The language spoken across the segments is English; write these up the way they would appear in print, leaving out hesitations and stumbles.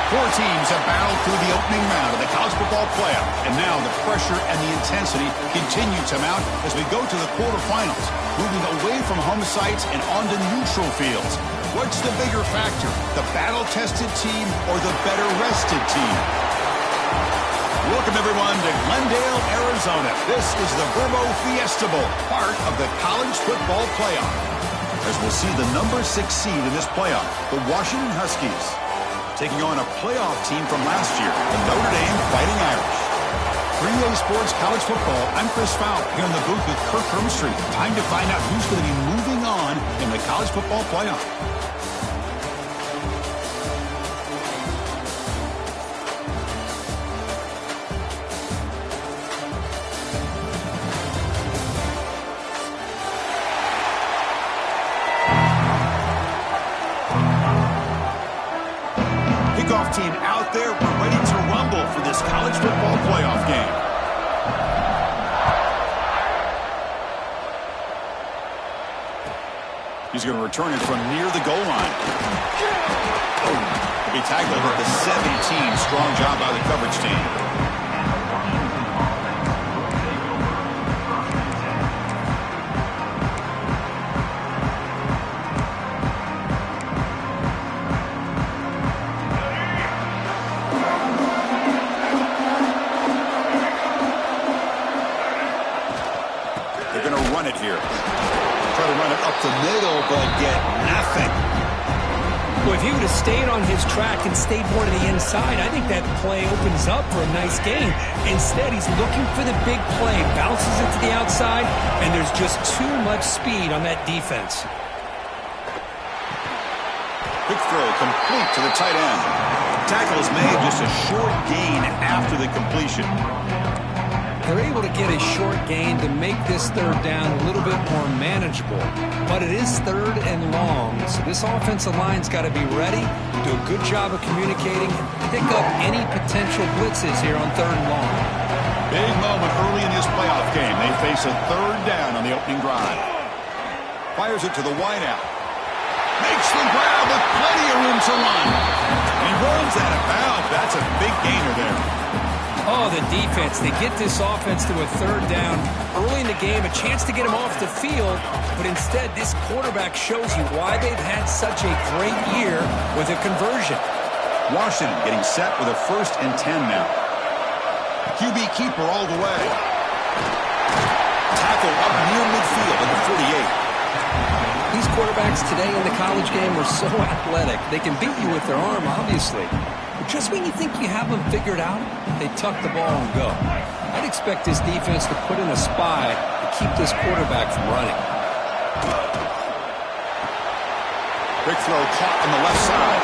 Four teams have battled through the opening round of the college football playoff, and now the pressure and the intensity continue to mount as we go to the quarterfinals, moving away from home sites and onto neutral fields. What's the bigger factor, the battle-tested team or the better-rested team? Welcome, everyone, to Glendale, Arizona. This is the Verbo Fiesta Bowl, part of the college football playoff. As we'll see the number 6 seed in this playoff, the Washington Huskies, taking on a playoff team from last year, the Notre Dame Fighting Irish. 3A Sports College Football, I'm Chris Fowl, here in the booth with Kirk Hermstreet. Time to find out who's going to be moving on in the college football playoff. Team out there, we're ready to rumble for this college football playoff game. He's going to return it from near the goal line. He'll be tackled at the 17. Strong job by the coverage team. The middle, but get nothing. Well, if he would have stayed on his track and stayed more to the inside, I think that play opens up for a nice gain. Instead, he's looking for the big play, bounces it to the outside, and there's just too much speed on that defense. Quick throw, complete to the tight end. Tackle is made, just a short gain after the completion. They're able to get a short gain to make this third down a little bit more manageable. But it is third and long, so this offensive line's got to be ready, do a good job of communicating, and pick up any potential blitzes here on third and long. Big moment early in this playoff game. They face a third down on the opening drive. Fires it to the wideout. Makes the grab with plenty of room to run. And runs out of bounds. That's a big gainer there. Oh, the defense. They get this offense to a third down early in the game, a chance to get him off the field, but instead this quarterback shows you why they've had such a great year with a conversion. Washington getting set with a 1st and 10 now. QB keeper all the way. Tackle up near midfield at the 48. These quarterbacks today in the college game are so athletic. They can beat you with their arm, obviously. But just when you think you have them figured out, they tuck the ball and go. I'd expect this defense to put in a spy to keep this quarterback from running. Big throw caught on the left side.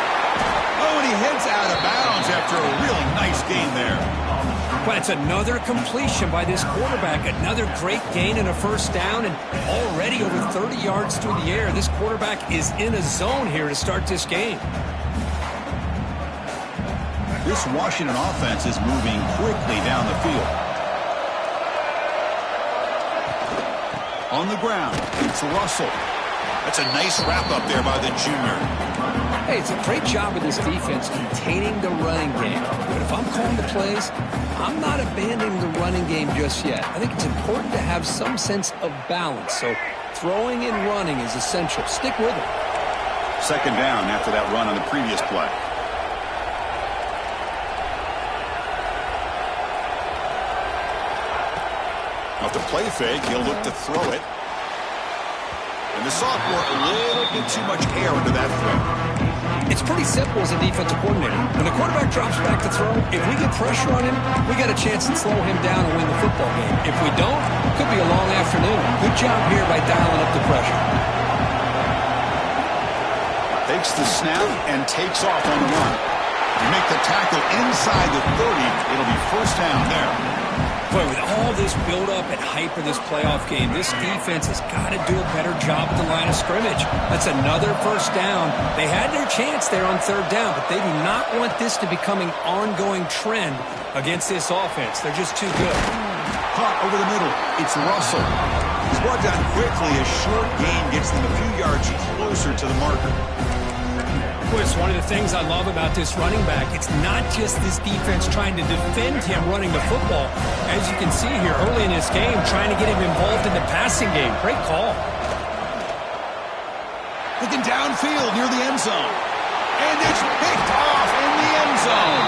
Oh, and he heads out of bounds after a really nice gain there. Well, it's another completion by this quarterback. Another great gain and a 1st down, and already over 30 yards through the air. This quarterback is in a zone here to start this game. This Washington offense is moving quickly down the field. On the ground, it's Russell. That's a nice wrap-up there by the junior. Hey, it's a great job with this defense containing the running game. But if I'm calling the plays, I'm not abandoning the running game just yet. I think it's important to have some sense of balance. So throwing and running is essential. Stick with it. 2nd down after that run on the previous play. Off the play fake, he'll look to throw it. And the sophomore, a little bit too much air into that throw. It's pretty simple as a defensive coordinator. When the quarterback drops back to throw, if we get pressure on him, we got a chance to slow him down and win the football game. If we don't, it could be a long afternoon. Good job here by dialing up the pressure. Takes the snap and takes off on the run. You make the tackle inside the 30, it'll be 1st down there. Boy, with all this build-up and hype of this playoff game, this defense has got to do a better job at the line of scrimmage. That's another 1st down. They had their chance there on 3rd down, but they do not want this to become an ongoing trend against this offense. They're just too good. Caught over the middle. It's Russell. He's brought down quickly. A short gain gets them a few yards closer to the marker. Well, it's one of the things I love about this running back. It's not just this defense trying to defend him running the football. As you can see here early in this game, trying to get him involved in the passing game. Great call. Looking downfield near the end zone. And it's picked off in the end zone.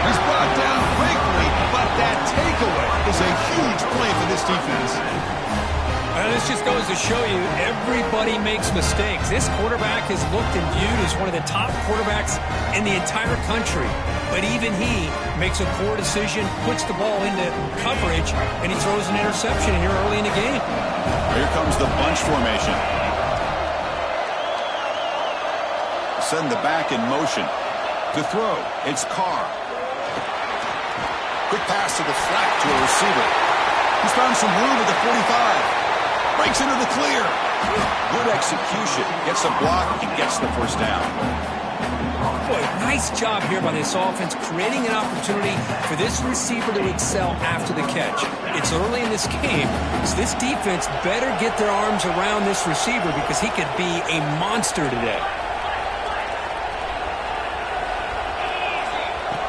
He's brought down quickly, but that takeaway is a huge play for this defense. This just goes to show you everybody makes mistakes. This quarterback is looked and viewed as one of the top quarterbacks in the entire country. But even he makes a poor decision, puts the ball into coverage, and he throws an interception here early in the game. Here comes the bunch formation. Send the back in motion. To throw, it's Carr. Quick pass to the flat to a receiver. He's found some room at the 45. Breaks into the clear. Good execution. Gets a block and gets the first down. Boy, nice job here by this offense, creating an opportunity for this receiver to excel after the catch. It's early in this game, so this defense better get their arms around this receiver because he could be a monster today.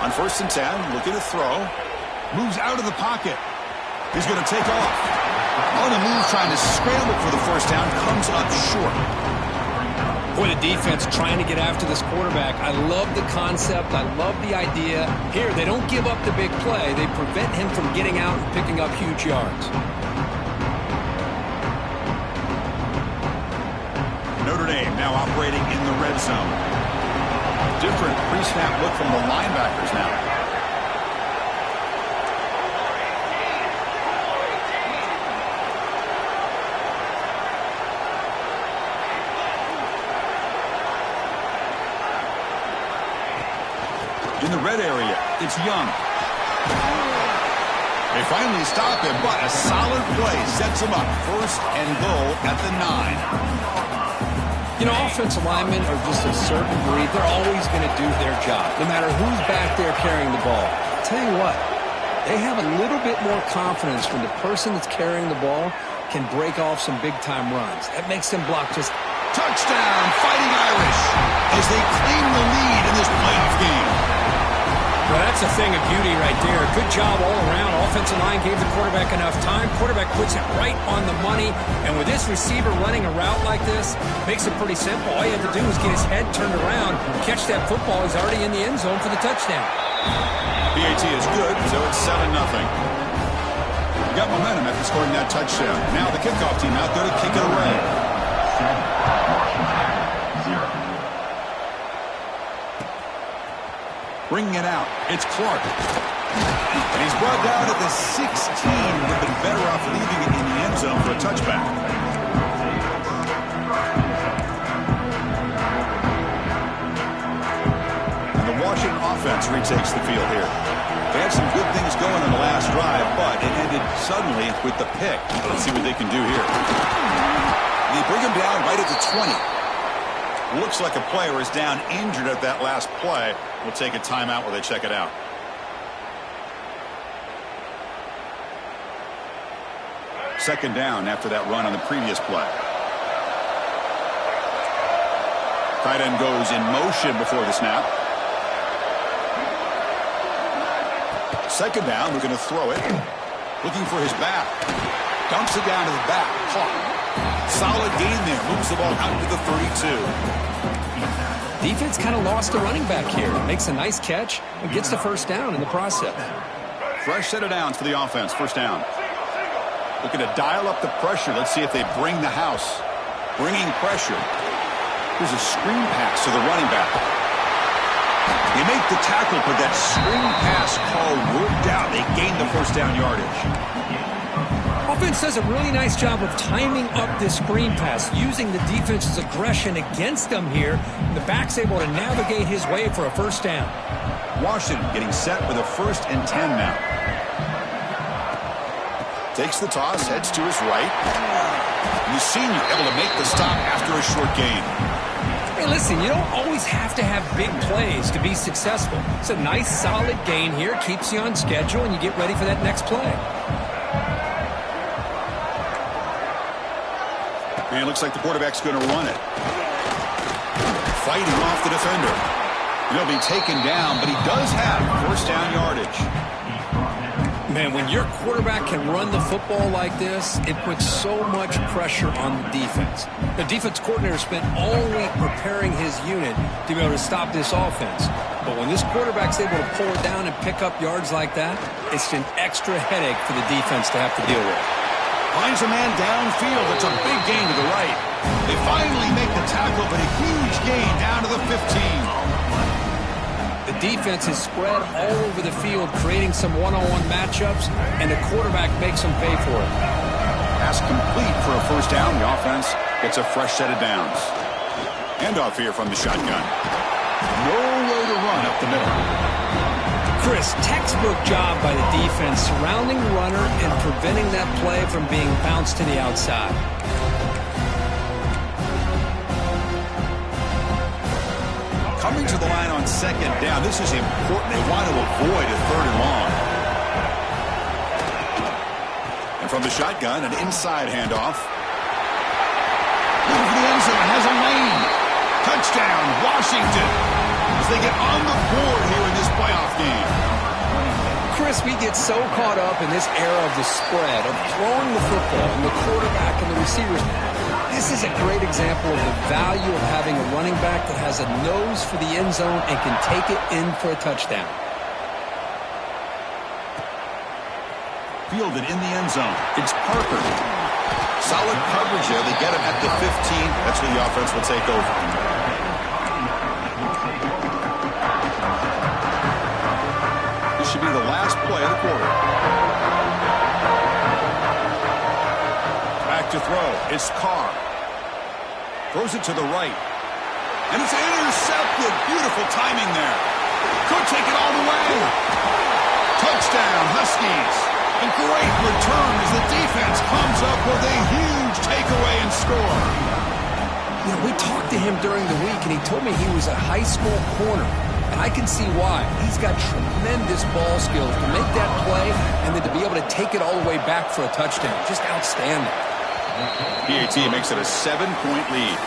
On 1st and 10, looking to throw. Moves out of the pocket. He's going to take off. On the move, trying to scramble for the first down, comes up short. Boy, the defense trying to get after this quarterback. I love the concept. I love the idea. Here, they don't give up the big play. They prevent him from getting out and picking up huge yards. Notre Dame now operating in the red zone. Different pre-snap look from the linebackers now. In the red area, it's Young. They finally stop him, but a solid play sets him up. 1st and goal at the 9. You know, offensive linemen are just a certain breed. They're always going to do their job, no matter who's back there carrying the ball. I'll tell you what, they have a little bit more confidence when the person that's carrying the ball can break off some big-time runs. That makes them block just... Touchdown, Fighting Irish, as they claim the lead in this playoff game. Well, that's a thing of beauty right there. Good job all around. Offensive line gave the quarterback enough time. Quarterback puts it right on the money. And with this receiver running a route like this, makes it pretty simple. All you have to do is get his head turned around, catch that football. He's already in the end zone for the touchdown. PAT is good, so it's 7-0. Got momentum after scoring that touchdown. Now the kickoff team out there to kick it away. Bringing it out, it's Clark. And he's brought down at the 16. Would have been better off leaving it in the end zone for a touchback. And the Washington offense retakes the field here. They had some good things going on the last drive, but it ended suddenly with the pick. Let's see what they can do here. They bring him down right at the 20. Looks like a player is down injured at that last play. We'll take a timeout while they check it out. Second down after that run on the previous play. Tight end goes in motion before the snap. Second down, we're going to throw it. Looking for his back. Dumps it down to the back. Caught. Solid gain there. Moves the ball out to the 32. Defense kind of lost the running back here. Makes a nice catch and gets the first down in the process. Fresh set of downs for the offense. First down. Looking to dial up the pressure. Let's see if they bring the house. Bringing pressure. Here's a screen pass to the running back. They make the tackle, but that screen pass call worked out. They gained the first down yardage. Offense does a really nice job of timing up this screen pass, using the defense's aggression against them here. The back's able to navigate his way for a first down. Washington getting set with a 1st and 10 now. Takes the toss, heads to his right. And the senior able to make the stop after a short gain. Hey, listen, you don't always have to have big plays to be successful. It's a nice, solid gain here. Keeps you on schedule, and you get ready for that next play. And it looks like the quarterback's going to run it. fighting off the defender. He'll be taken down, but he does have first down yardage. Man, when your quarterback can run the football like this, it puts so much pressure on the defense. The defense coordinator spent all week preparing his unit to be able to stop this offense. But when this quarterback's able to pull it down and pick up yards like that, it's an extra headache for the defense to have to deal with. Finds a man downfield. It's a big gain to the right. They finally make the tackle, but a huge gain down to the 15. The defense is spread all over the field, creating some one-on-one matchups, and the quarterback makes them pay for it. Pass complete for a first down. The offense gets a fresh set of downs. Handoff here from the shotgun. No way to run up the middle. Chris, textbook job by the defense, surrounding the runner and preventing that play from being bounced to the outside. Coming to the line on second down. This is important. They want to avoid a third and long. And from the shotgun, an inside handoff. Looking for the end zone. Has a lane. Touchdown, Washington. As they get on the board here in this playoff game. Chris, we get so caught up in this era of the spread, of throwing the football, and the quarterback and the receivers. This is a great example of the value of having a running back that has a nose for the end zone and can take it in for a touchdown. Fielded in the end zone. It's Parker. Solid coverage there. They get him at the 15. That's where the offense will take over. This should be the last play of the quarter. Back to throw. It's Carr. Throws it to the right. And it's intercepted. Beautiful timing there. Could take it all the way. Touchdown, Huskies. A great return as the defense comes up with a huge takeaway and score. You know, we talked to him during the week, and he told me he was a high school corner. And I can see why. He's got tremendous ball skills to make that play and then to be able to take it all the way back for a touchdown. Just outstanding. PAT makes it a 7-point lead.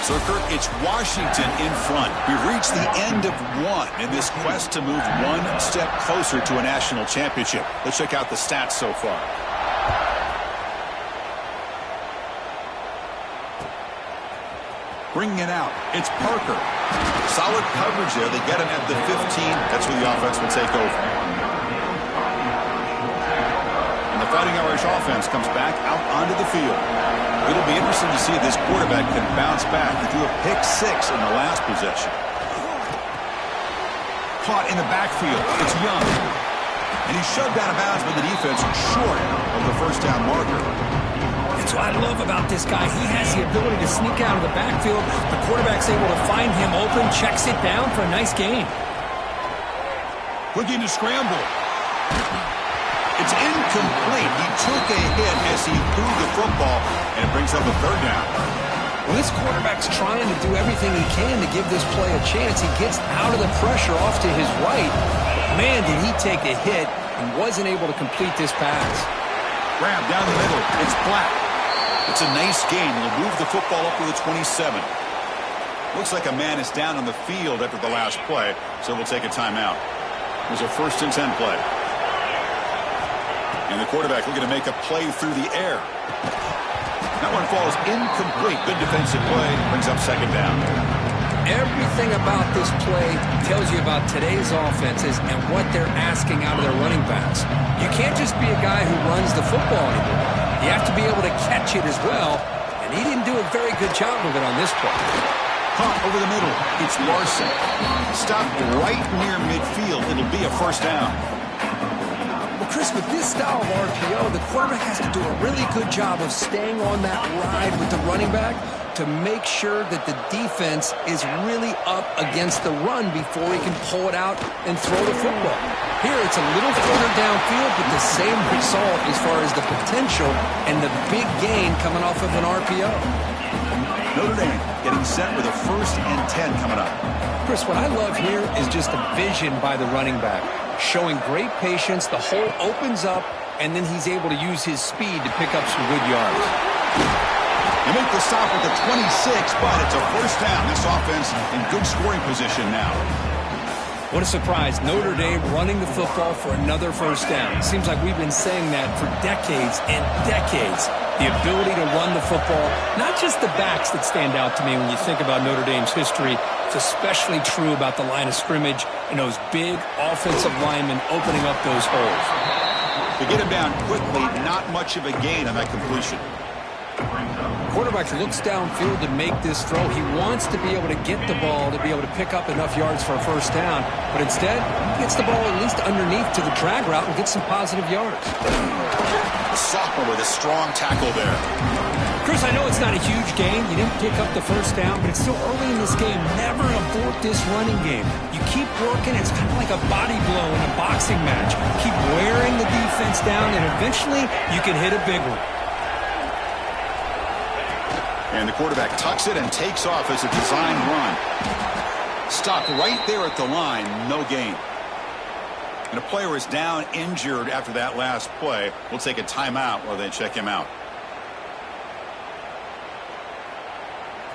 So, Kirk, it's Washington in front. We've reached the end of one in this quest to move one step closer to a national championship. Let's check out the stats so far. Bringing it out, it's Parker. Solid coverage there. They get him at the 15. That's where the offense will take over. And the Fighting Irish offense comes back out onto the field. It'll be interesting to see if this quarterback can bounce back. He threw a pick 6 in the last possession. Caught in the backfield. It's Young. And he's shoved out of bounds by the defense short of the first down marker. That's what I love about this guy. He has the ability to sneak out of the backfield. The quarterback's able to find him open, checks it down for a nice gain. Looking to scramble. It's incomplete. He took a hit as he threw the football, and it brings up a third down. Well, this quarterback's trying to do everything he can to give this play a chance. He gets out of the pressure off to his right. Man, did he take a hit and wasn't able to complete this pass. Grab down the middle. It's Black. It's a nice gain. He'll move the football up to the 27. Looks like a man is down on the field after the last play, so we'll take a timeout. It was a 1st and 10 play. And the quarterback looking to make a play through the air. That one falls incomplete. Good defensive play. Brings up second down. Everything about this play tells you about today's offenses and what they're asking out of their running backs. You can't just be a guy who runs the football anymore. You have to be able to catch it as well, and he didn't do a very good job of it on this play. Caught over the middle. It's Larson. Stopped right near midfield. It'll be a first down. Well, Chris, with this style of RPO, the quarterback has to do a really good job of staying on that ride with the running back to make sure that the defense is really up against the run before he can pull it out and throw the football. Here, it's a little further downfield, but the same result as far as the potential and the big gain coming off of an RPO. Notre Dame getting set with a 1st and 10 coming up. Chris, what I love here is just the vision by the running back. Showing great patience, the hole opens up, and then he's able to use his speed to pick up some good yards. They make the stop at the 26, but it's a first down. This offense in good scoring position now. What a surprise. Notre Dame running the football for another first down. It seems like we've been saying that for decades and decades. The ability to run the football, not just the backs that stand out to me when you think about Notre Dame's history. It's especially true about the line of scrimmage and those big offensive linemen opening up those holes. To get him down quickly, not much of a gain on that completion. Quarterback looks downfield to make this throw. He wants to be able to get the ball to be able to pick up enough yards for a first down, but instead he gets the ball at least underneath to the drag route and gets some positive yards. The sophomore with a strong tackle there. Chris, I know it's not a huge gain. You didn't pick up the first down, but it's still early in this game. Never abort this running game. You keep working. It's kind of like a body blow in a boxing match. Keep wearing the defense down, and eventually you can hit a big one. And the quarterback tucks it and takes off as a designed run. Stopped right there at the line, no gain. And a player is down injured after that last play. We'll take a timeout while they check him out.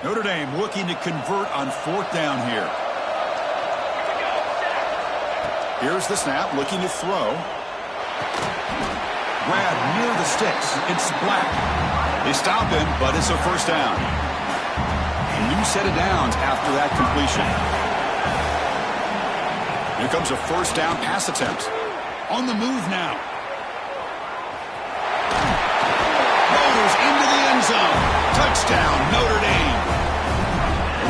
Notre Dame looking to convert on fourth down here. Here's the snap, looking to throw. Grab near the sticks. It's Black. They stop him, but it's a first down. A new set of downs after that completion. Here comes a first down pass attempt. On the move now. Motors into the end zone. Touchdown, Notre Dame.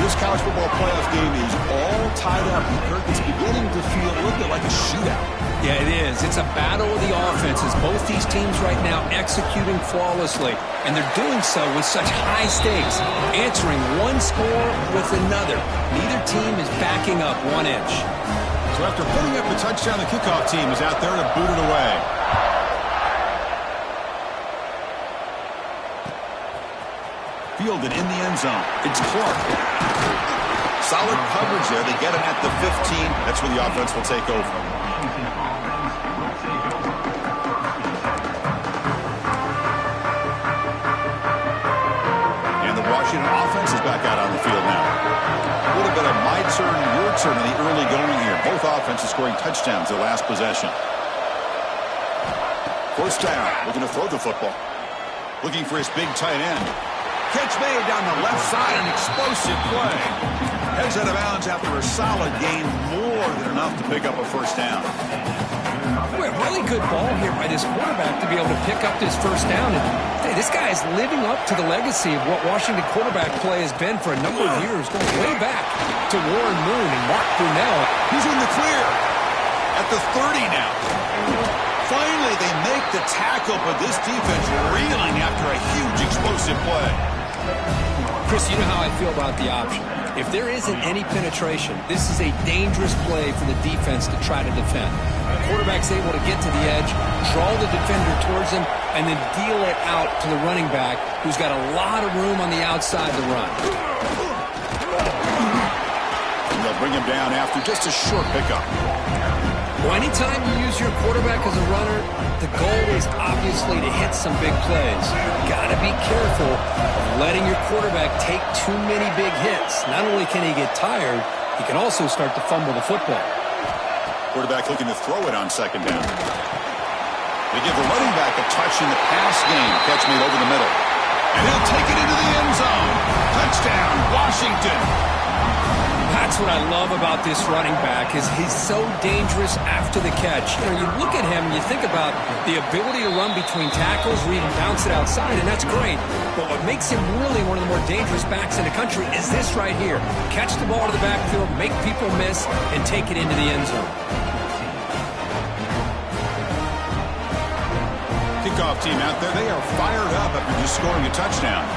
This college football playoff game is all tied up. Kirk, it's beginning to feel a little bit like a shootout. Yeah, it is. It's a battle of the offenses. Both these teams right now executing flawlessly, and they're doing so with such high stakes, answering one score with another. Neither team is backing up 1 inch. So after putting up the touchdown, the kickoff team is out there to boot it away. Fielded in the end zone. It's Clark. Solid coverage there. They get him at the 15. That's where the offense will take over. And the Washington offense is back out on the field now. A little bit of my turn, your turn in the early going here. Both offenses scoring touchdowns their last possession. First down. Looking to throw the football. Looking for his big tight end. Catch made down the left side, an explosive play. Heads out of bounds after a solid gain, more than enough to pick up a first down. Boy, a really good ball here by this quarterback to be able to pick up this first down. And hey, this guy is living up to the legacy of what Washington quarterback play has been for a number of years, going way back to Warren Moon and Mark Brunell. He's in the clear at the 30 now. Finally, they make the tackle, but this defense reeling after a huge explosive play. Chris, you know how I feel about the option. If there isn't any penetration, this is a dangerous play for the defense to try to defend. The quarterback's able to get to the edge, draw the defender towards him, and then deal it out to the running back, who's got a lot of room on the outside to run. And they'll bring him down after just a short pickup. Well, anytime you use your quarterback as a runner, the goal is obviously to hit some big plays. You've got to be careful of letting your quarterback take too many big hits. Not only can he get tired, he can also start to fumble the football. Quarterback looking to throw it on second down. They give the running back a touch in the pass game. Catch made over the middle. And he'll take it into the end zone. Touchdown, Washington. That's what I love about this running back is he's so dangerous after the catch. You know, you look at him and you think about the ability to run between tackles, read and bounce it outside, and that's great. But what makes him really one of the more dangerous backs in the country is this right here. Catch the ball to the backfield, make people miss, and take it into the end zone. Kickoff team out there, they are fired up after just scoring a touchdown.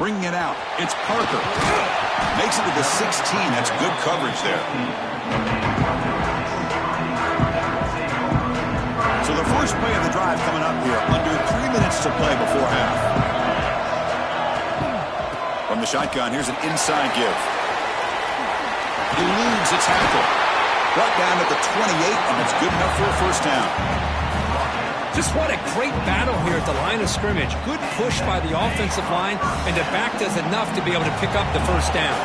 Bringing it out, it's Parker. Makes it to the 16. That's good coverage there. So the first play of the drive coming up here, under 3 minutes to play before half. From the shotgun, here's an inside give. Eludes a tackle. Brought down at the 28, and it's good enough for a first down. Just what a great battle here at the line of scrimmage. Good push by the offensive line, and the back does enough to be able to pick up the first down.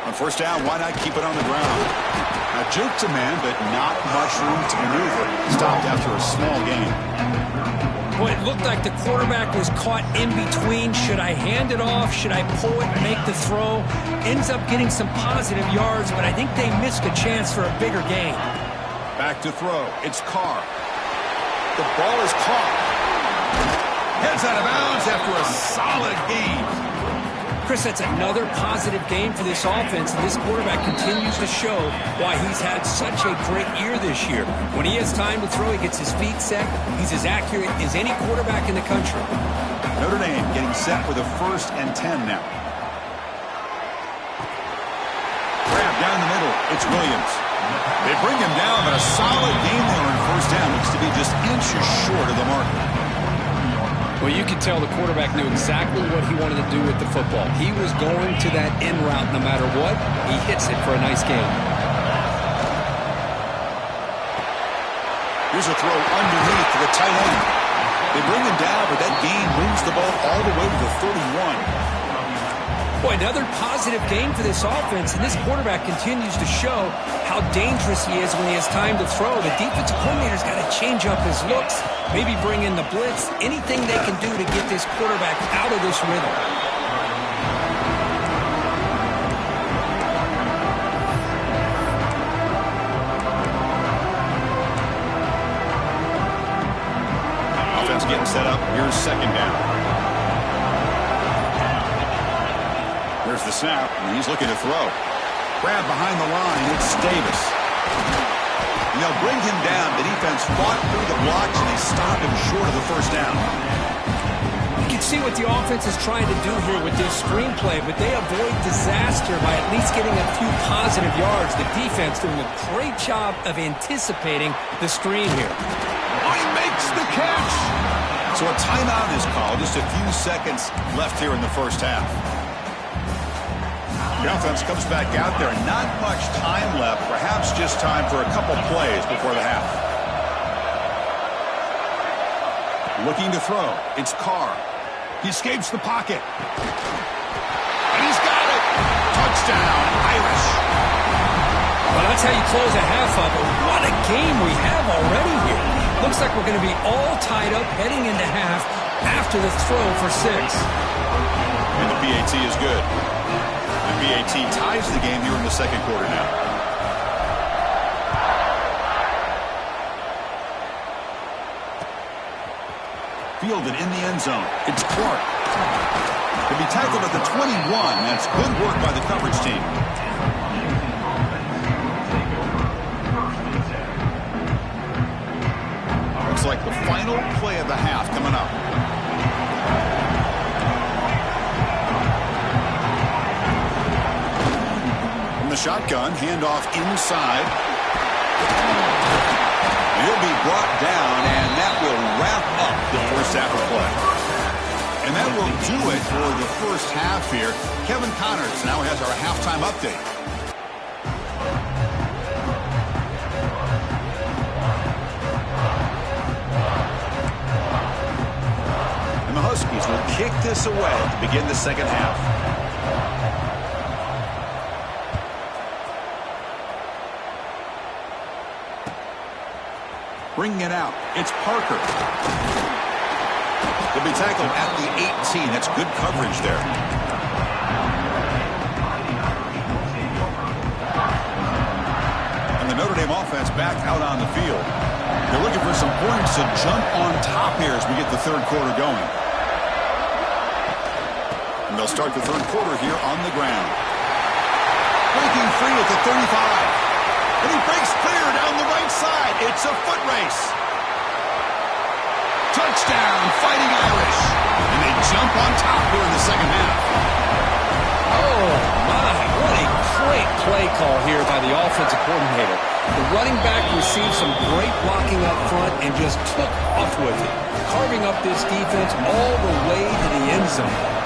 On first down, why not keep it on the ground? Now, juke to man, but not much room to maneuver. Stopped after a small gain. Boy, it looked like the quarterback was caught in between. Should I hand it off? Should I pull it and make the throw? Ends up getting some positive yards, but I think they missed a chance for a bigger gain. Back to throw. It's Carr. The ball is caught. Heads out of bounds after a solid gain. Chris, that's another positive game for this offense, and this quarterback continues to show why he's had such a great year this year. When he has time to throw, he gets his feet set. He's as accurate as any quarterback in the country. Notre Dame getting set with a 1st and 10 now. Grab down the middle. It's Williams. They bring him down, but a solid game there on first down. Looks to be just inches short of the marker. Well, you could tell the quarterback knew exactly what he wanted to do with the football. He was going to that in route no matter what. He hits it for a nice gain. Here's a throw underneath to the tight end. They bring him down, but that gain moves the ball all the way to the 31. Boy, another positive game for this offense, and this quarterback continues to show how dangerous he is when he has time to throw. The defensive coordinator's got to change up his looks, maybe bring in the blitz, anything they can do to get this quarterback out of this rhythm. Offense getting set up. Here's second down. There's the snap, and he's looking to throw. Grab behind the line, it's Davis. And they'll bring him down. The defense fought through the blocks, and they stop him short of the first down. You can see what the offense is trying to do here with this screenplay, but they avoid disaster by at least getting a few positive yards. The defense doing a great job of anticipating the screen here. Oh, he makes the catch! So a timeout is called. Just a few seconds left here in the first half. The offense comes back out there. Not much time left. Perhaps just time for a couple plays before the half. Looking to throw. It's Carr. He escapes the pocket. And he's got it. Touchdown, Irish. Well, that's how you close a half up. What a game we have already here. Looks like we're going to be all tied up heading into half after the throw for 6. And the PAT is good. The PAT ties the game here in the second quarter now. Fielded in the end zone. It's Clark. He'll be tackled at the 21. That's good work by the coverage team. Looks like the final play of the half coming up. Shotgun, handoff inside. He'll be brought down, and that will wrap up the first half of play. And that will do it for the first half here. Kevin Connors now has our halftime update. And the Huskies will kick this away to begin the second half. Bringing it out. It's Parker. He'll be tackled at the 18. That's good coverage there. And the Notre Dame offense back out on the field. They're looking for some points to jump on top here as we get the third quarter going. And they'll start the third quarter here on the ground. Breaking free at the 35. And he breaks clear down the right side. It's a foot race. Touchdown, Fighting Irish. And they jump on top here in the second half. Oh, my. What a great play call here by the offensive coordinator. The running back received some great blocking up front and just took off with it, carving up this defense all the way to the end zone.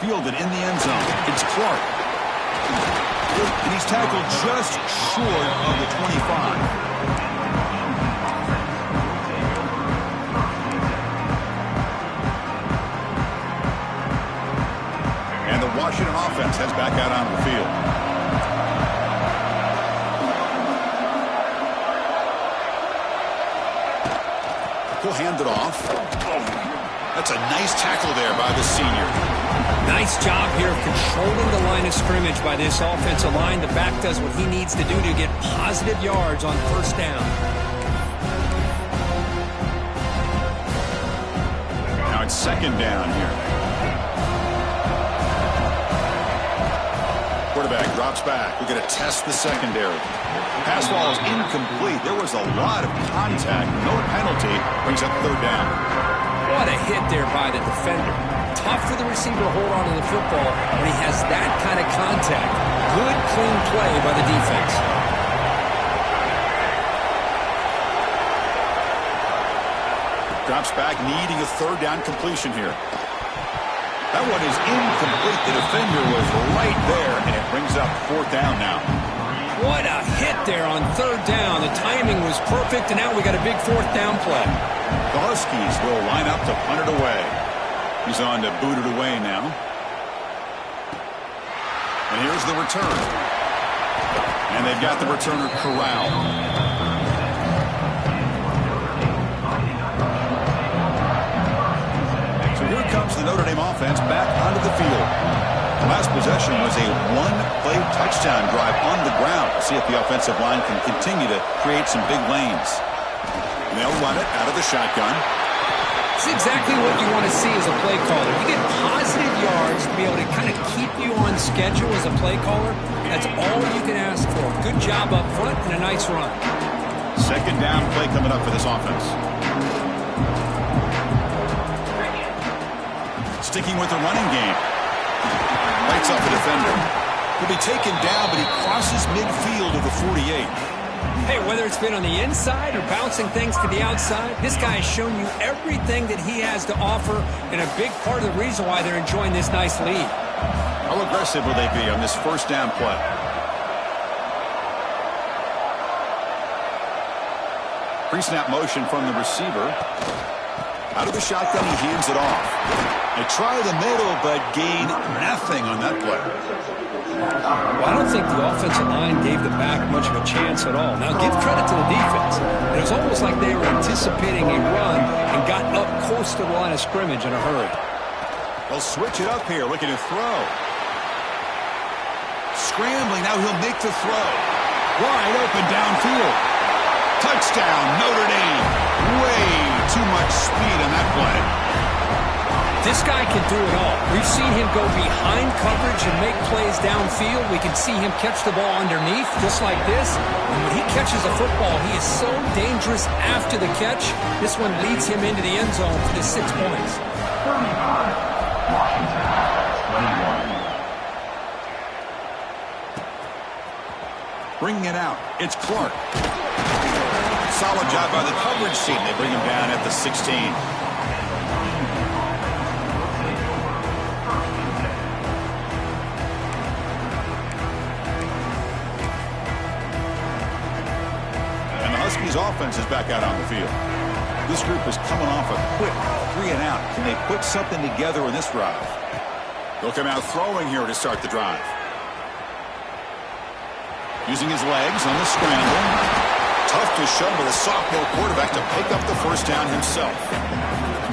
fielded in the end zone. It's Clark. And he's tackled just short of the 25. And the Washington offense heads back out onto the field. He'll hand it off. That's a nice tackle there by the senior. Nice job here of controlling the line of scrimmage by this offensive line. The back does what he needs to do to get positive yards on first down. Now it's second down here. Quarterback drops back. We're going to test the secondary. Pass ball is incomplete. There was a lot of contact. No penalty. Brings up third down. What a hit there by the defender. Tough for the receiver to hold on to the football when he has that kind of contact. Good, clean play by the defense. Drops back, needing a third down completion here. That one is incomplete. The defender was right there, and it brings up fourth down now. What a hit there on third down. The timing was perfect, and now we got a big fourth down play. The Huskies will line up to punt it away. He's on to boot it away now. And here's the return. And they've got the returner corralled. So here comes the Notre Dame offense back onto the field. The last possession was a one-play touchdown drive on the ground. We'll see if the offensive line can continue to create some big lanes. And they'll run it out of the shotgun. It's exactly what you want to see as a play caller. You get positive yards to be able to kind of keep you on schedule as a play caller. That's all you can ask for. Good job up front and a nice run. Second down play coming up for this offense. Sticking with the running game. Lights up the defender. He'll be taken down, but he crosses midfield of the 48. Hey, whether it's been on the inside or bouncing things to the outside, this guy has shown you everything that he has to offer, and a big part of the reason why they're enjoying this nice lead. How aggressive will they be on this first down play? Pre-snap motion from the receiver. Out of the shotgun, he hands it off. They try the middle, but gain nothing on that play. Well, I don't think the offensive line gave the back much of a chance at all. Now, give credit to the defense. It was almost like they were anticipating a run and got up close to the line of scrimmage in a hurry. They'll switch it up here, looking to throw. Scrambling, now he'll make the throw. Wide open downfield. Touchdown, Notre Dame. Way too much speed on that play. This guy can do it all. We've seen him go behind coverage and make plays downfield. We can see him catch the ball underneath, just like this. And when he catches a football, he is so dangerous after the catch. This one leads him into the end zone for the 6 points. Bringing it out, it's Clark. Solid job by the coverage team. They bring him down at the 16. And the Huskies offense is back out on the field. This group is coming off a quick 3 and out. Can they put something together in this drive? They'll come out throwing here to start the drive. Using his legs on the scramble. Tough to show with a sophomore quarterback to pick up the first down himself.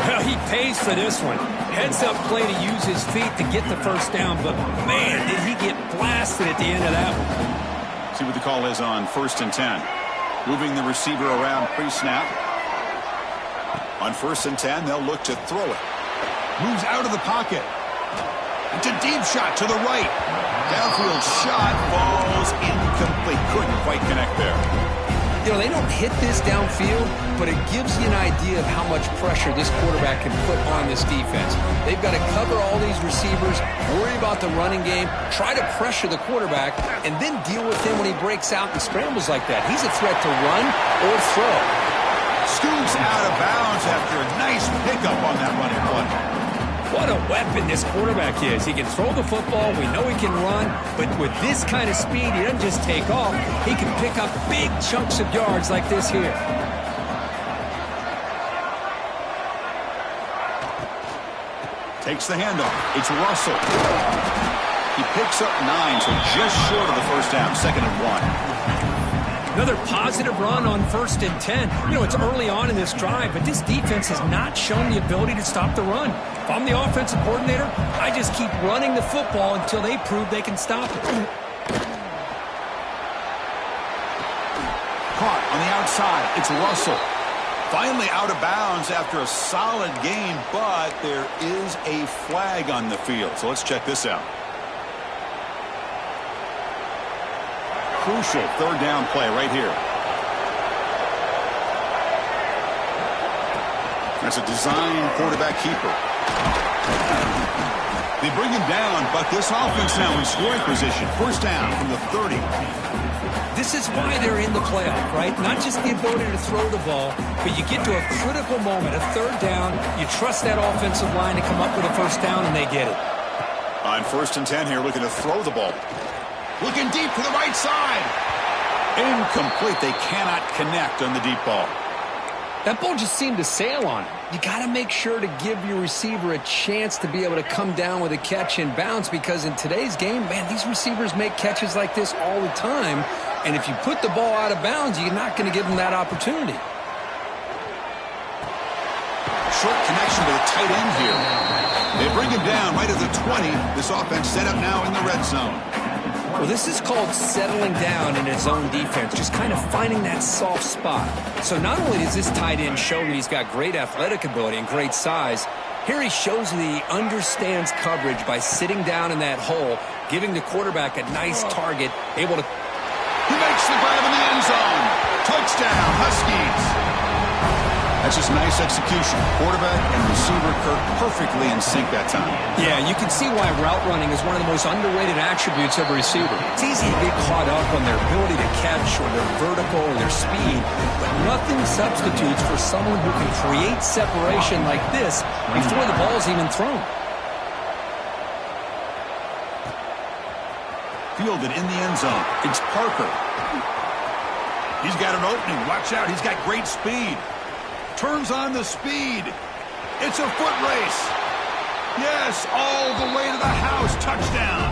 Well, he pays for this one. Heads-up play to use his feet to get the first down, but man, did he get blasted at the end of that one. See what the call is on 1st and 10. Moving the receiver around pre-snap. On 1st and 10, they'll look to throw it. Moves out of the pocket. It's a deep shot to the right. Downfield shot falls incomplete. Couldn't quite connect there. You know, they don't hit this downfield, but it gives you an idea of how much pressure this quarterback can put on this defense. They've got to cover all these receivers, worry about the running game, try to pressure the quarterback, and then deal with him when he breaks out and scrambles like that. He's a threat to run or throw. Scoops out of bounds after a nice pickup on that running play. What a weapon this quarterback is. He can throw the football. We know he can run. But with this kind of speed, he doesn't just take off. He can pick up big chunks of yards like this here. Takes the handoff. It's Russell. He picks up 9, so just short of the first down. 2nd and 1. Another positive run on 1st and 10. You know, it's early on in this drive, but this defense has not shown the ability to stop the run. If I'm the offensive coordinator, I just keep running the football until they prove they can stop it. Caught on the outside. It's Russell. Finally out of bounds after a solid game, but there is a flag on the field. So let's check this out. Crucial 3rd down play right here. That's a design quarterback keeper. They bring him down, but this offense now in scoring position. 1st down from the 30. This is why they're in the playoff, right? Not just the ability to throw the ball, but you get to a critical moment, a 3rd down. You trust that offensive line to come up with a 1st down, and they get it. On 1st and 10 here, looking to throw the ball. Looking deep to the right side. Incomplete. They cannot connect on the deep ball. That ball just seemed to sail on him. You got to make sure to give your receiver a chance to be able to come down with a catch and bounce, because in today's game, man, these receivers make catches like this all the time. And if you put the ball out of bounds, you're not going to give them that opportunity. Short connection to the tight end here. They bring him down right at the 20. This offense set up now in the red zone. Well, this is called settling down in his own defense, just kind of finding that soft spot. So not only does this tight end show that he's got great athletic ability and great size, here he shows that he understands coverage by sitting down in that hole, giving the quarterback a nice target, able to... He makes the grab in the end zone. Touchdown, Huskies. That's just nice execution. Quarterback and receiver Kirk perfectly in sync that time. Yeah, you can see why route running is one of the most underrated attributes of a receiver. It's easy to get caught up on their ability to catch or their vertical or their speed, but nothing substitutes for someone who can create separation like this before the ball's even thrown. Fielded in the end zone. It's Parker. He's got an opening. Watch out. He's got great speed. Turns on the speed. It's a foot race. Yes, all the way to the house. Touchdown.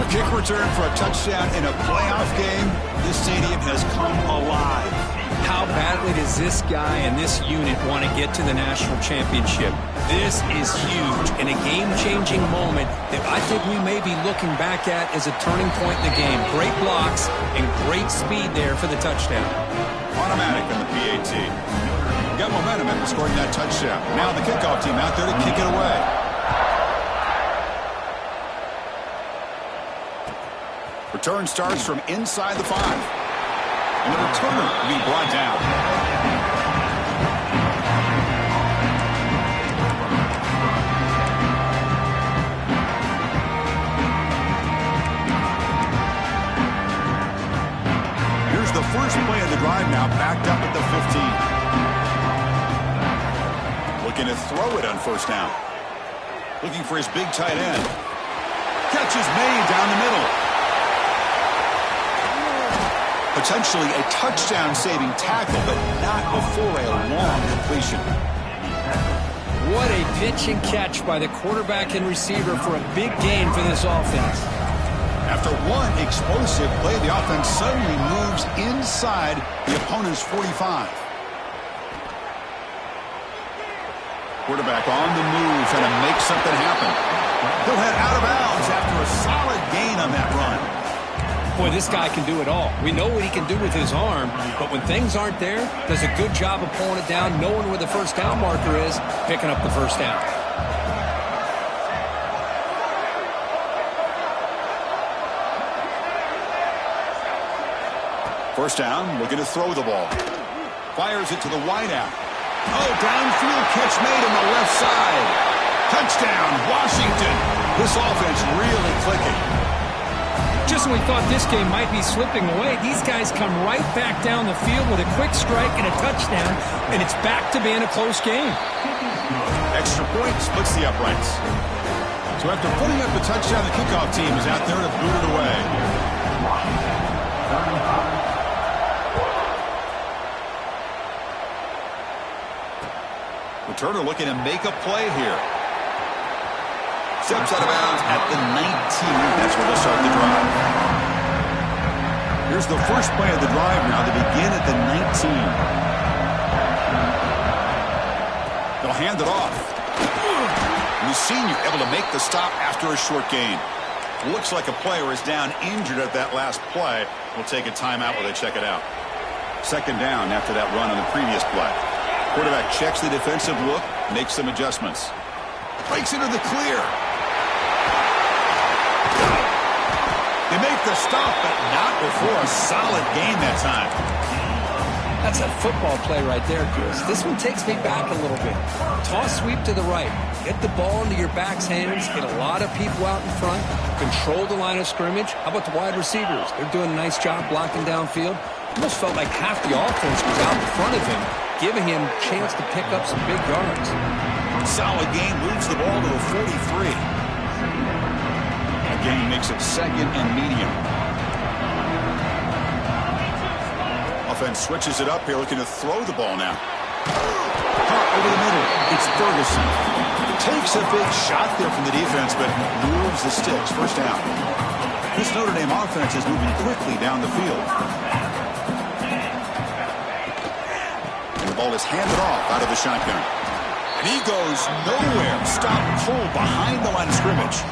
A kick return for a touchdown in a playoff game. This stadium has come alive. How badly does this guy and this unit want to get to the national championship? This is huge and a game-changing moment that I think we may be looking back at as a turning point in the game. Great blocks and great speed there for the touchdown. Automatic on the PAT. Got momentum after scoring that touchdown. Now the kickoff team out there to kick it away. Return starts from inside the 5. And the returner will be brought down. Here's the first play of the drive now, backed up at the 15. Looking to throw it on 1st down. Looking for his big tight end. Catch is made down the middle. Potentially a touchdown-saving tackle, but not before a long completion. What a pitch and catch by the quarterback and receiver for a big gain for this offense. After one explosive play, the offense suddenly moves inside the opponent's 45. Quarterback on the move, trying to make something happen. He'll head out of bounds after a solid gain on that run. Boy, this guy can do it all. We know what he can do with his arm, but when things aren't there, does a good job of pulling it down, knowing where the 1st down marker is, picking up the 1st down. First down, looking to throw the ball. Fires it to the wideout. Oh, downfield catch made on the left side. Touchdown, Washington. This offense really clicking. Just when we thought this game might be slipping away, these guys come right back down the field with a quick strike and a touchdown, and it's back to being a close game. extra point, splits the uprights. So after putting up the touchdown, the kickoff team is out there to boot it away. Returner looking to make a play here. Steps out of bounds at the 19. That's where they'll start the drive. Here's the first play of the drive now. They begin at the 19. They'll hand it off. And the senior able to make the stop after a short gain. Looks like a player is down injured at that last play. We'll take a timeout while they check it out. Second down after that run on the previous play. Quarterback checks the defensive look, makes some adjustments. Breaks into the clear. They make the stop, but not before a solid gain that time. That's a football play right there, Chris. This one takes me back a little bit. Toss sweep to the right. Get the ball into your back's hands. Get a lot of people out in front. Control the line of scrimmage. How about the wide receivers? They're doing a nice job blocking downfield. Almost felt like half the offense was out in front of him, giving him a chance to pick up some big yards. Solid gain, moves the ball to the 43. That gain makes it second and medium. Offense switches it up here, looking to throw the ball now. Caught over the middle. It's Ferguson. Takes a big shot there from the defense, but moves the sticks. First down. This Notre Dame offense is moving quickly down the field. And the ball is handed off out of the shotgun. And he goes nowhere. Stop pull behind the line of scrimmage.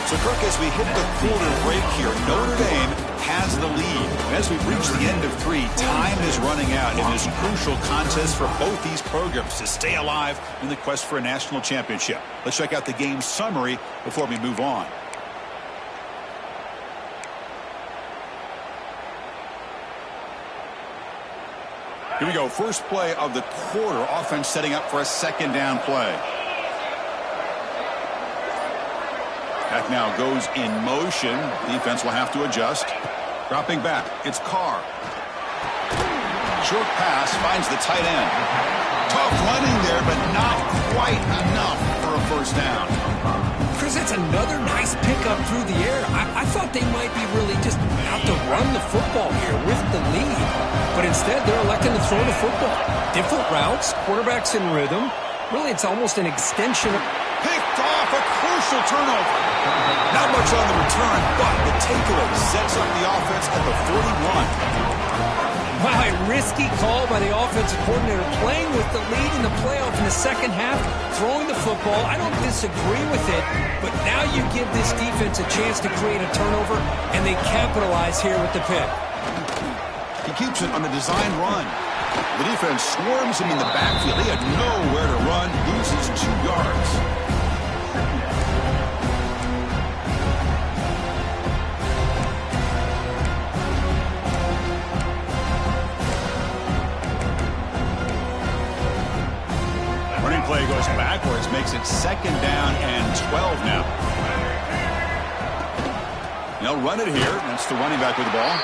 So, Kirk, as we hit the quarter break here, Notre Dame has the lead. As we've reached the end of 3, time is running out in this crucial contest for both these programs to stay alive in the quest for a national championship. Let's check out the game summary before we move on. Here we go. First play of the quarter. Offense setting up for a second down play. That now goes in motion. Defense will have to adjust. Dropping back. It's Carr. Short pass finds the tight end. Tough running there, but not quite enough for a first down. Chris, that's another nice pickup through the air. I thought they might be really just out to run the football here with the lead. But instead, they're electing to throw the football. Different routes, quarterbacks in rhythm. Really, it's almost an extension of... Picked off, a crucial turnover. Not much on the return, but the takeaway sets up the offense at the 41. Wow, a risky call by the offensive coordinator, playing with the lead in the playoff in the second half, throwing the football. I don't disagree with it, but now you give this defense a chance to create a turnover, and they capitalize here with the pick. He keeps it on a design run. The defense swarms him in the backfield. He had nowhere to run, loses 2 yards. Running play goes backwards, makes it second down and 12 now. They'll run it here. That's the running back with the ball.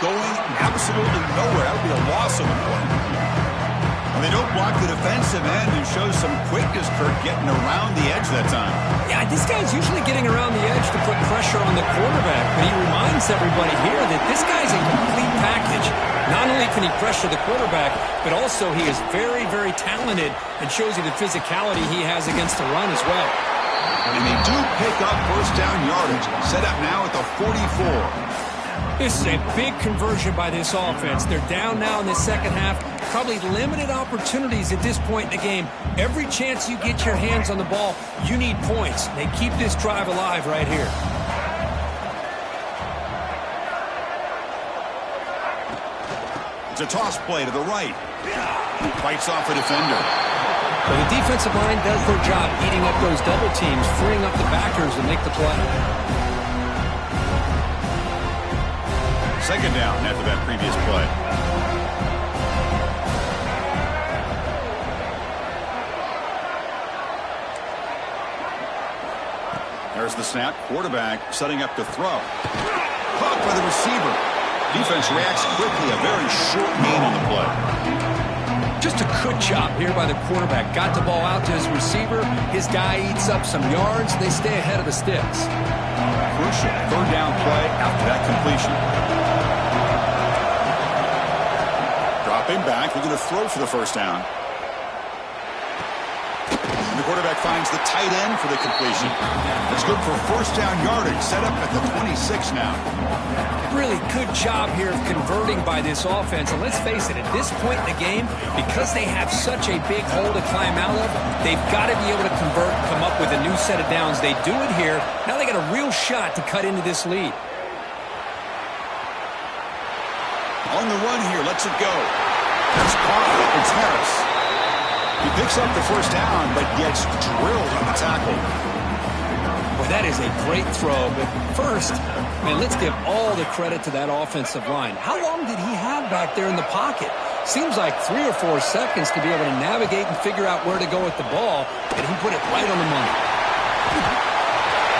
Going absolutely nowhere. That would be a loss of the play. And they don't block the defensive end and shows some quickness, Kirk, getting around the edge that time. Yeah, this guy's usually getting around the edge to put pressure on the quarterback, but he reminds everybody here that this guy's a complete package. Not only can he pressure the quarterback, but also he is very, very talented and shows you the physicality he has against the run as well. And they do pick up first down yardage. Set up now at the 44. This is a big conversion by this offense. They're down now in the second half. Probably limited opportunities at this point in the game. Every chance you get your hands on the ball, you need points. They keep this drive alive right here. It's a toss play to the right. Fights off a defender. So the defensive line does their job eating up those double teams, freeing up the backers to make the play. Second down after that previous play. There's the snap. Quarterback setting up to throw. Caught by the receiver. Defense reacts quickly. A very short gain on the play. Just a good job here by the quarterback. Got the ball out to his receiver. His guy eats up some yards. They stay ahead of the sticks. Crucial third down play after that completion. Dropping back. We're going to throw for the first down. And the quarterback finds the tight end for the completion. That's good for first down yardage. Set up at the 26 now. Really good job here of converting by this offense. And let's face it, at this point in the game, because they have such a big hole to climb out of, they've got to be able to convert and come up with a new set of downs. They do it here. Now they got a real shot to cut into this lead. On the run here, lets it go. That's caught. It's Harris. He picks up the first down, but gets drilled on the tackle. Boy, that is a great throw. But first, man, let's give all the credit to that offensive line. How long did he have back there in the pocket? Seems like 3 or 4 seconds to be able to navigate and figure out where to go with the ball, and he put it right on the money.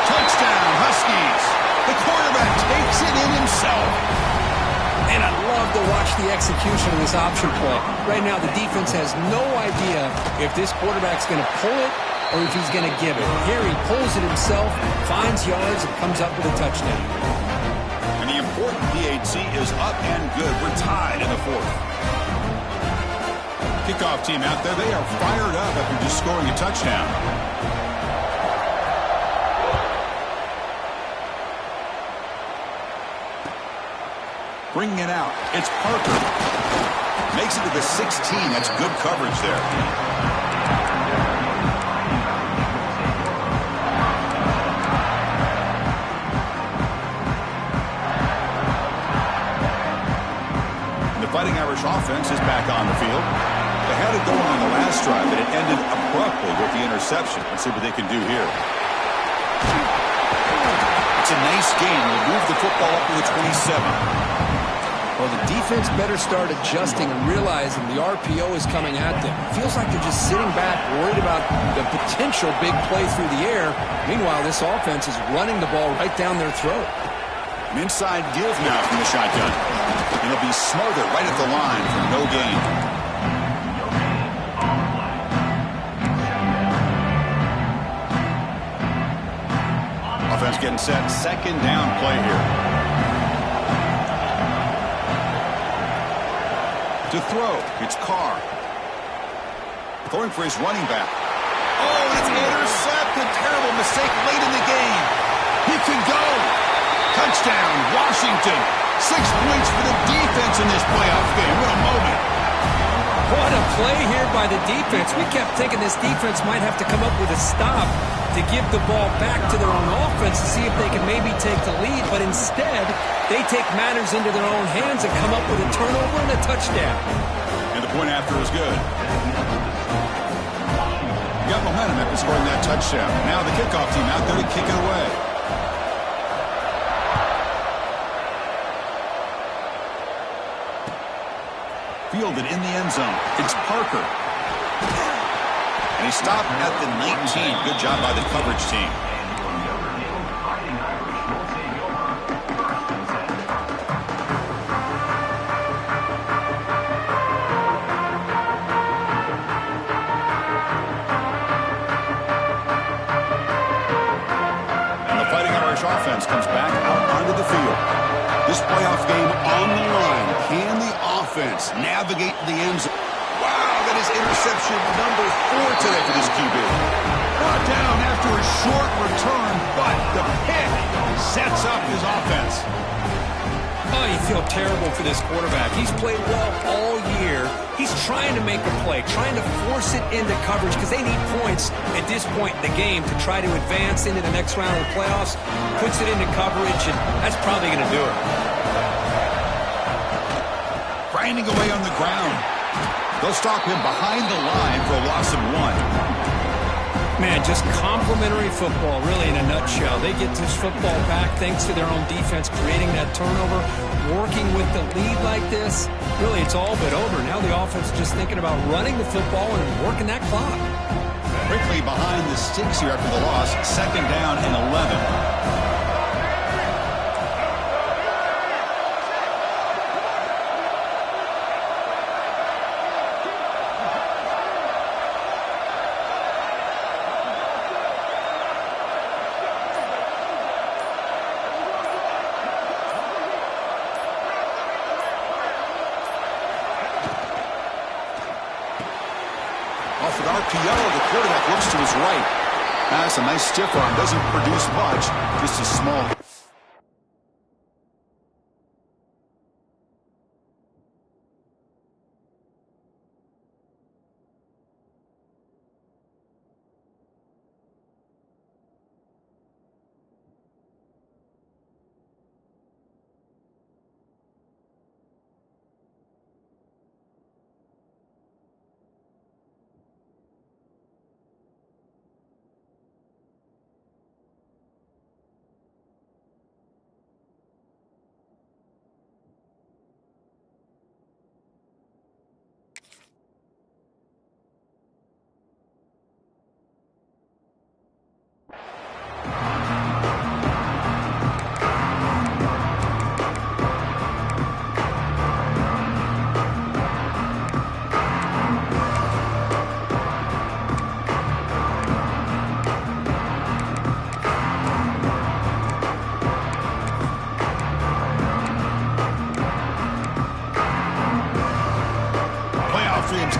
Touchdown, Huskies. The quarterback takes it in himself. And I love to watch the execution of this option play. Right now, the defense has no idea if this quarterback's going to pull it or if he's going to give it. Here he pulls it himself, finds yards, and comes up with a touchdown. And the important PAT is up and good. We're tied in the fourth. Kickoff team out there, they are fired up after just scoring a touchdown. Bringing it out, it's Parker. Makes it to the 16. That's good coverage there. The Fighting Irish offense is back on the field. They had it going on the last drive, but it ended abruptly with the interception. Let's see what they can do here. It's a nice gain. We'll move the football up to the 27. Well, the defense better start adjusting and realizing the RPO is coming at them. Feels like they're just sitting back, worried about the potential big play through the air. Meanwhile, this offense is running the ball right down their throat. An inside give now from the shotgun. And it'll be smothered right at the line for no gain. Offense getting set. Second down play here. To throw, it's Carr. Going for his running back. Oh, it's intercepted. Terrible mistake late in the game. He can go. Touchdown, Washington. 6 points for the defense in this playoff game. What a moment. What a play here by the defense. We kept thinking this defense might have to come up with a stop to give the ball back to their own offense to see if they can maybe take the lead. But instead, they take matters into their own hands and come up with a turnover and a touchdown. And the point after is good. Got momentum after scoring that touchdown. Now the kickoff team out there to kick it away. Fielded in the end zone. It's Parker. And he stopped at the 19. Good job by the coverage team. And the Fighting Irish offense comes back out onto the field. This playoff game on the line. Can the offense navigate the end zone? Wow, that is interception number 4 today for this QB. Brought down after a short return, but the pick sets up his offense. Oh, you feel terrible for this quarterback. He's played well all year. He's trying to make a play, trying to force it into coverage because they need points at this point in the game to try to advance into the next round of the playoffs. Puts it into coverage, and that's probably going to do it. Grinding away on the ground. They'll stop him behind the line for a loss of 1. Man, just complimentary football, really, in a nutshell. They get this football back thanks to their own defense, creating that turnover, working with the lead like this. Really, it's all but over. Now the offense is just thinking about running the football and working that clock. Quickly behind the sticks here after the loss. Second down and 11. Off an RPO, the quarterback looks to his right. That's a nice stiff arm. Doesn't produce much, just a small.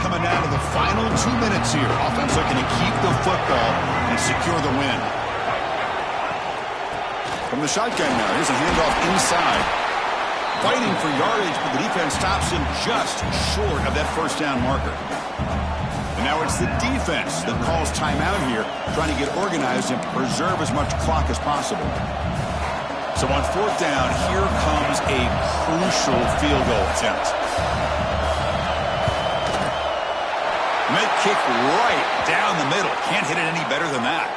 Coming down to the final 2 minutes here. Offense looking to keep the football and secure the win. From the shotgun now, here's a handoff inside. Fighting for yardage, but the defense stops him just short of that first down marker. And now it's the defense that calls timeout here, trying to get organized and preserve as much clock as possible. So on fourth down, here comes a crucial field goal attempt. Make kick right down the middle. Can't hit it any better than that.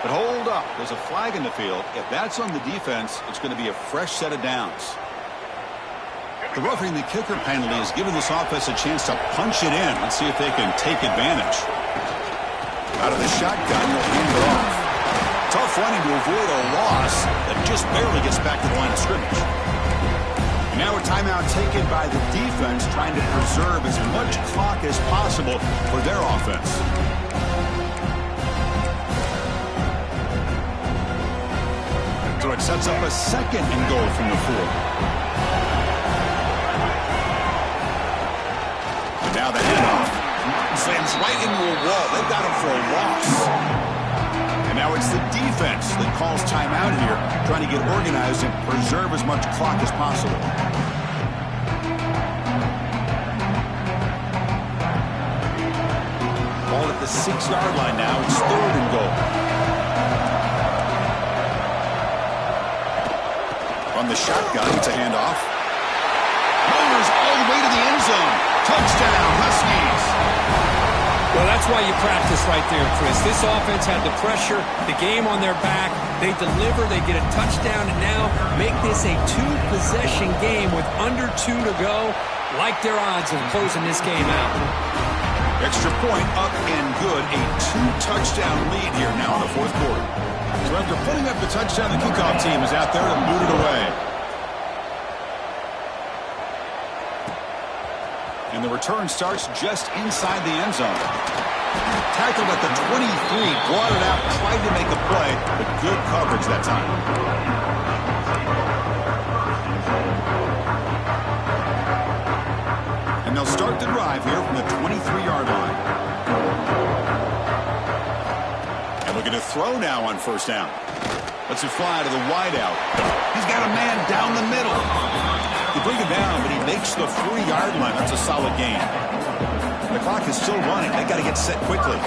But hold up. There's a flag in the field. If that's on the defense, it's going to be a fresh set of downs. The roughing the kicker penalty has given this offense a chance to punch it in. Let's see if they can take advantage. Out of the shotgun, they'll hand it off. Tough running to avoid a loss that just barely gets back to the line of scrimmage. Now a timeout taken by the defense, trying to preserve as much clock as possible for their offense. So it sets up a second and goal from the 4. And now the handoff slams right into a wall. They've got him for a loss. And now it's the defense that calls timeout here, trying to get organized and preserve as much clock as possible. Ball at the 6-yard line now. It's third and goal. On the shotgun, it's a handoff. Motors all the way to the end zone. Touchdown, Huskies. Well, that's why you practice right there, Chris. This offense had the pressure, the game on their back. They deliver, they get a touchdown, and now make this a 2-possession game with under 2 to go. Like their odds of closing this game out. Extra point up and good. A 2-touchdown lead here now in the fourth quarter. So after putting up the touchdown, the kickoff team is out there to boot it away. And the return starts just inside the end zone. Tackled at the 23, brought it out, tried to make a play, but good coverage that time. And they'll start the drive here from the 23-yard line. And looking to throw now on first down. Lets it fly to the wideout. He's got a man down the middle. They bring him down, but he makes the 3-yard line. That's a solid gain. The clock is still running. They got to get set quickly.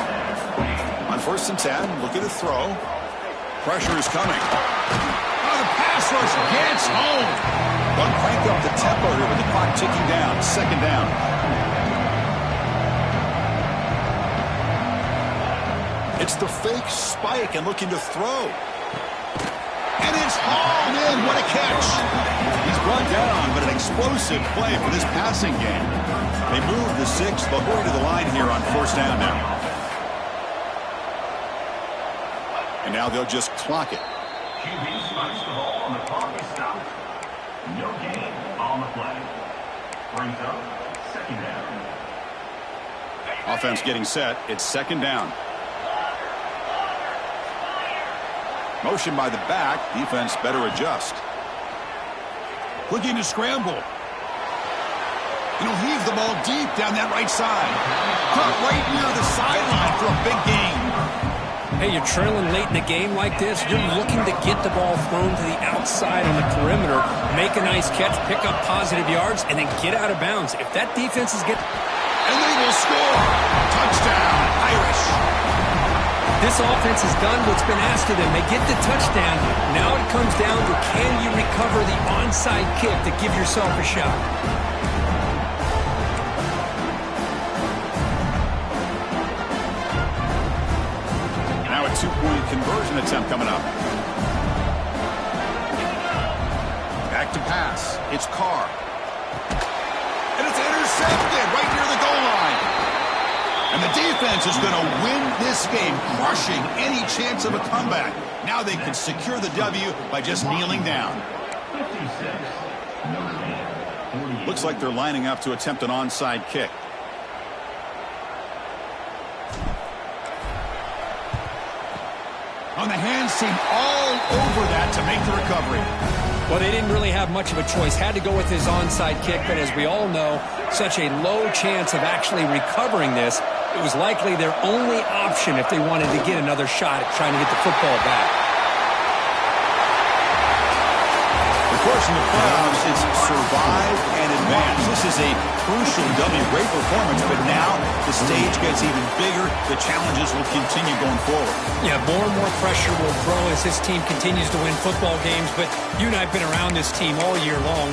On first and 10, looking to throw. Pressure is coming. Oh, the pass rush gets home. They'll crank up the tempo here with the clock ticking down. Second down. It's the fake spike and looking to throw. And it's hauled in. What a catch. He's brought down, but an explosive play for this passing game. They move the 6. They'll go to the line here on first down now. And now they'll just clock it. QB spikes the ball and the clock is stopped. No gain on the play. Brings up second down. Offense getting set. It's second down. Motion by the back. Defense better adjust. Looking to scramble. He'll heave the ball deep down that right side. Caught right near the big gain. Hey, you're trailing late in the game like this, you're looking to get the ball thrown to the outside on the perimeter, make a nice catch, pick up positive yards, and then get out of bounds. If that defense is getting... And they will score. Touchdown, Irish. This offense has done what's been asked of them. They get the touchdown. Now it comes down to, can you recover the onside kick to give yourself a shot? Now a two-point conversion attempt coming up. Back to pass. It's Carr. And it's intercepted right near the goal line. And the defense is going to win this game, crushing any chance of a comeback. Now they can secure the W by just kneeling down. Looks like they're lining up to attempt an onside kick. On the hands team all over that to make the recovery. Well, they didn't really have much of a choice. Had to go with his onside kick, but as we all know, such a low chance of actually recovering this. It was likely their only option if they wanted to get another shot at trying to get the football back. Of course, in the playoffs, it's survive and advance. This is a crucial W. Great performance, but now the stage gets even bigger. The challenges will continue going forward. Yeah, more and more pressure will grow as this team continues to win football games, but you and I have been around this team all year long.